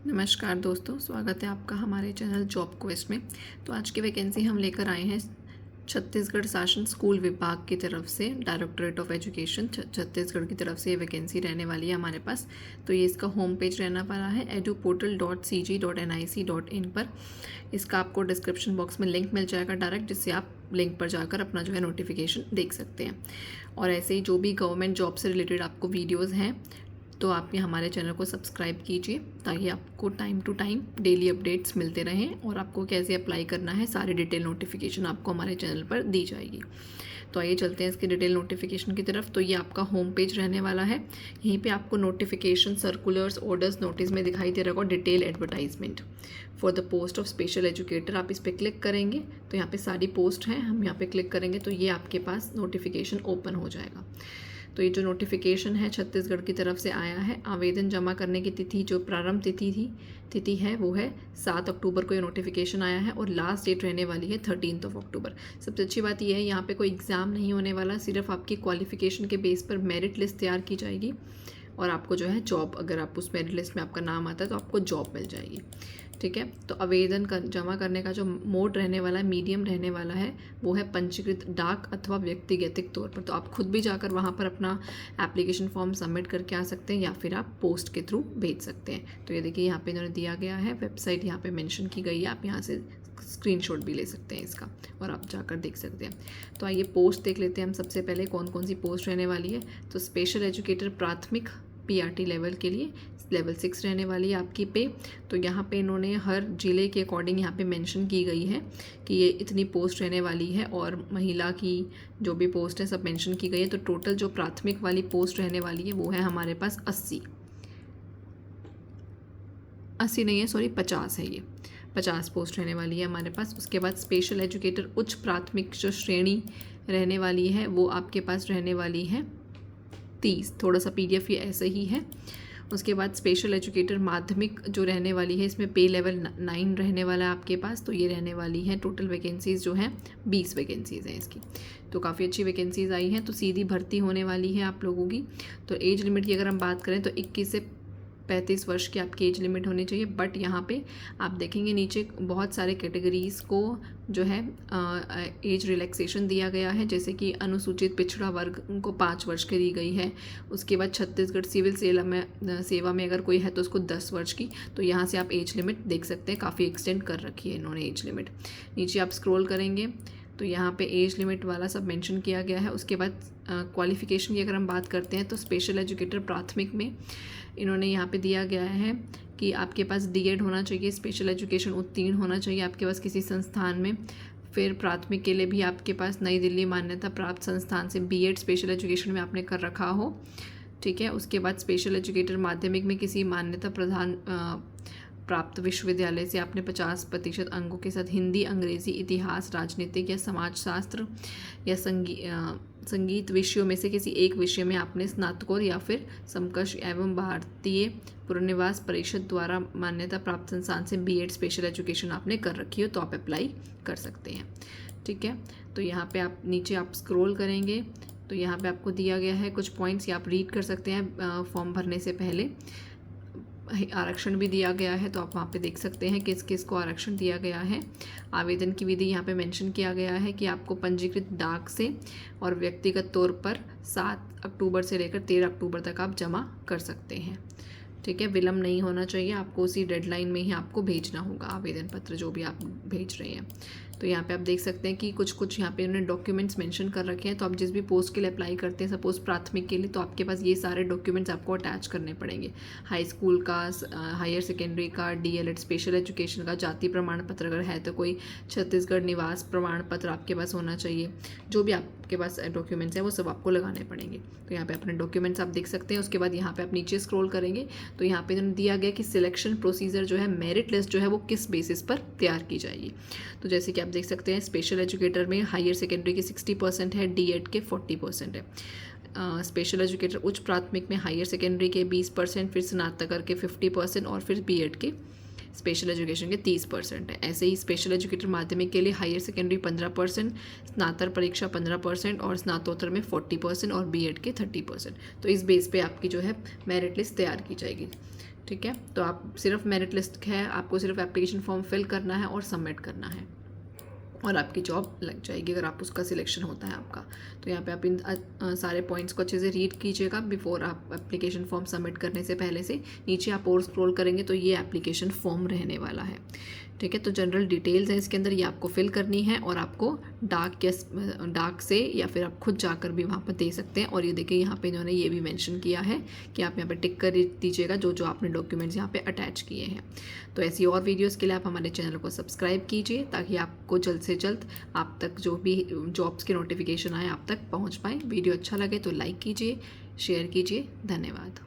नमस्कार दोस्तों, स्वागत है आपका हमारे चैनल जॉब क्वेस्ट में। तो आज की वैकेंसी हम लेकर आए हैं छत्तीसगढ़ शासन स्कूल विभाग की तरफ से, डायरेक्टरेट ऑफ एजुकेशन छत्तीसगढ़ की तरफ से ये वैकेंसी रहने वाली है हमारे पास। तो ये इसका होम पेज रहने वाला है eduportal.cg.nic.in पर। इसका आपको डिस्क्रिप्शन बॉक्स में लिंक मिल जाएगा डायरेक्ट, जिससे आप लिंक पर जाकर अपना जो है नोटिफिकेशन देख सकते हैं। और ऐसे ही जो भी गवर्नमेंट जॉब से रिलेटेड आपको वीडियोज़ हैं तो आप ये हमारे चैनल को सब्सक्राइब कीजिए, ताकि आपको time to time daily updates मिलते रहें और आपको कैसे अप्लाई करना है सारी डिटेल नोटिफिकेशन आपको हमारे चैनल पर दी जाएगी। तो आइए चलते हैं इसके डिटेल नोटिफिकेशन की तरफ। तो ये आपका होम पेज रहने वाला है। यहीं पे आपको नोटिफिकेशन, सर्कुलर्स, ऑर्डर्स, नोटिस में दिखाई दे रहा होगा detail advertisement for the post of special educator. आप इस पर क्लिक करेंगे तो यहाँ पे सारी पोस्ट हैं, हम यहाँ पे क्लिक करेंगे तो ये आपके पास नोटिफिकेशन ओपन हो जाएगा। तो ये जो नोटिफिकेशन है छत्तीसगढ़ की तरफ से आया है। आवेदन जमा करने की तिथि, जो प्रारंभ तिथि है वो है 7 अक्टूबर को ये नोटिफिकेशन आया है और लास्ट डेट रहने वाली है 13 अक्टूबर। सबसे अच्छी बात ये है, यहाँ पे कोई एग्ज़ाम नहीं होने वाला, सिर्फ आपकी क्वालिफिकेशन के बेस पर मेरिट लिस्ट तैयार की जाएगी और आपको जो है जॉब, अगर आप उस मेरिट लिस्ट में आपका नाम आता है तो आपको जॉब मिल जाएगी। ठीक है। तो आवेदन जमा करने का जो मोड रहने वाला है, मीडियम रहने वाला है, वो है पंजीकृत डाक अथवा व्यक्तिगत तौर पर। तो आप खुद भी जाकर वहाँ पर अपना एप्लीकेशन फॉर्म सबमिट करके आ सकते हैं या फिर आप पोस्ट के थ्रू भेज सकते हैं। तो ये देखिए यहाँ पे इन्होंने दिया गया है, वेबसाइट यहाँ पे मेंशन की गई है, आप यहाँ से स्क्रीनशॉट भी ले सकते हैं इसका और आप जाकर देख सकते हैं। तो आइए पोस्ट देख लेते हैं हम सबसे पहले कौन कौन सी पोस्ट रहने वाली है। तो स्पेशल एजुकेटर प्राथमिक पीआरटी लेवल के लिए लेवल 6 रहने वाली है आपकी पे। तो यहाँ पे इन्होंने हर ज़िले के अकॉर्डिंग यहाँ पे मेंशन की गई है कि ये इतनी पोस्ट रहने वाली है, और महिला की जो भी पोस्ट है सब मेंशन की गई है। तो टोटल जो प्राथमिक वाली पोस्ट रहने वाली है वो है हमारे पास 80 नहीं है, सॉरी 50 है, ये 50 पोस्ट रहने वाली है हमारे पास। उसके बाद स्पेशल एजुकेटर उच्च प्राथमिक जो श्रेणी रहने वाली है वो आपके पास रहने वाली है 30। थोड़ा सा PDF ये ऐसे ही है। उसके बाद स्पेशल एजुकेटर माध्यमिक जो रहने वाली है, इसमें पे लेवल 9 रहने वाला है आपके पास। तो ये रहने वाली है, टोटल वैकेंसीज़ जो हैं 20 वैकेंसीज़ हैं इसकी। तो काफ़ी अच्छी वैकेंसीज़ आई हैं। तो सीधी भर्ती होने वाली है आप लोगों की। तो एज लिमिट की अगर हम बात करें तो 21 से 35 वर्ष की आपकी एज लिमिट होनी चाहिए। बट यहाँ पे आप देखेंगे नीचे बहुत सारे कैटेगरीज़ को जो है एज रिलैक्सेशन दिया गया है, जैसे कि अनुसूचित पिछड़ा वर्ग, उनको 5 वर्ष की दी गई है। उसके बाद छत्तीसगढ़ सिविल सेवा में अगर कोई है तो उसको 10 वर्ष की। तो यहाँ से आप एज लिमिट देख सकते हैं, काफ़ी एक्सटेंड कर रखी है इन्होंने एज लिमिट। नीचे आप स्क्रॉल करेंगे तो यहाँ पे एज लिमिट वाला सब मेंशन किया गया है। उसके बाद क्वालिफ़िकेशन की अगर हम बात करते हैं तो स्पेशल एजुकेटर प्राथमिक में इन्होंने यहाँ पे दिया गया है कि आपके पास D.Ed होना चाहिए, स्पेशल एजुकेशन उत्तीर्ण होना चाहिए आपके पास किसी संस्थान में। फिर प्राथमिक के लिए भी आपके पास नई दिल्ली मान्यता प्राप्त संस्थान से B.Ed स्पेशल एजुकेशन में आपने कर रखा हो। ठीक है। उसके बाद स्पेशल एजुकेटर माध्यमिक में किसी मान्यता प्रदान प्राप्त विश्वविद्यालय से आपने 50% अंकों के साथ हिंदी, अंग्रेजी, इतिहास, राजनीतिक या समाजशास्त्र या संगीत विषयों में से किसी एक विषय में आपने स्नातकोत्तर या फिर समकक्ष एवं भारतीय पुनर्निवास परिषद द्वारा मान्यता प्राप्त संस्थान से B.Ed स्पेशल एजुकेशन आपने कर रखी हो तो आप अप्लाई कर सकते हैं। ठीक है। तो यहाँ पे आप नीचे आप स्क्रॉल करेंगे तो यहाँ पे आपको दिया गया है कुछ पॉइंट्स, ये आप रीड कर सकते हैं फॉर्म भरने से पहले। आरक्षण भी दिया गया है तो आप वहाँ पे देख सकते हैं किस किस को आरक्षण दिया गया है। आवेदन की विधि यहाँ पे मेंशन किया गया है कि आपको पंजीकृत डाक से और व्यक्तिगत तौर पर 7 अक्टूबर से लेकर 13 अक्टूबर तक आप जमा कर सकते हैं। ठीक है। विलम्ब नहीं होना चाहिए, आपको उसी डेडलाइन में ही आपको भेजना होगा आवेदन पत्र जो भी आप भेज रहे हैं। तो यहाँ पे आप देख सकते हैं कि कुछ यहाँ पे उन्होंने डॉक्यूमेंट्स मेंशन कर रखे हैं। तो आप जिस भी पोस्ट के लिए अप्लाई करते हैं, सपोज प्राथमिक के लिए, तो आपके पास ये सारे डॉक्यूमेंट्स आपको अटैच करने पड़ेंगे। हाई स्कूल का, हायर सेकेंडरी का, D.Ed स्पेशल एजुकेशन का, जाति प्रमाण पत्र अगर है तो कोई छत्तीसगढ़ निवास प्रमाण पत्र आपके पास होना चाहिए। जो भी आपके पास डॉक्यूमेंट्स हैं वो सब आपको लगाने पड़ेंगे। तो यहाँ पे अपने डॉक्यूमेंट्स आप देख सकते हैं। उसके बाद यहाँ पे आप नीचे स्क्रॉल करेंगे तो यहाँ पे दिया गया कि सिलेक्शन प्रोसीजर जो है, मेरिट लिस्ट जो है वो किस बेसिस पर तैयार की जाएगी। तो जैसे कि आप देख सकते हैं स्पेशल एजुकेटर में हायर सेकेंडरी के 60% है, D.Ed के 40% है। स्पेशल एजुकेटर उच्च प्राथमिक में हायर सेकेंडरी के 20%, फिर स्नातक के 50% और फिर B.Ed के स्पेशल एजुकेशन के 30% है। ऐसे ही स्पेशल एजुकेटर माध्यमिक के लिए हायर सेकेंडरी 15%, स्नातक परीक्षा 15% और स्नातकोत्तर में 40% और B.Ed के 30%। तो इस बेस पे आपकी जो है मेरिट लिस्ट तैयार की जाएगी। ठीक है, तो आप सिर्फ मेरिट लिस्ट है, आपको सिर्फ एप्लीकेशन फॉर्म फिल करना है और सबमिट करना है और आपकी जॉब लग जाएगी अगर आप उसका सिलेक्शन होता है आपका। तो यहाँ पे आप इन सारे पॉइंट्स को अच्छे से रीड कीजिएगा बिफोर आप एप्लीकेशन फॉर्म सबमिट करने से पहले से। नीचे आप और स्क्रॉल करेंगे तो ये एप्लीकेशन फॉर्म रहने वाला है। ठीक है, तो जनरल डिटेल्स है इसके अंदर, ये आपको फिल करनी है और आपको डाक से या फिर आप खुद जाकर भी वहाँ पर दे सकते हैं। और ये देखिए यहाँ पे इन्होंने ये भी मेंशन किया है कि आप यहाँ पे टिक कर दीजिएगा जो जो आपने डॉक्यूमेंट्स यहाँ पे अटैच किए हैं। तो ऐसी और वीडियोस के लिए आप हमारे चैनल को सब्सक्राइब कीजिए ताकि आपको जल्द से जल्द आप तक जो भी जॉब्स के नोटिफिकेशन आए आप तक पहुँच पाए। वीडियो अच्छा लगे तो लाइक कीजिए, शेयर कीजिए। धन्यवाद।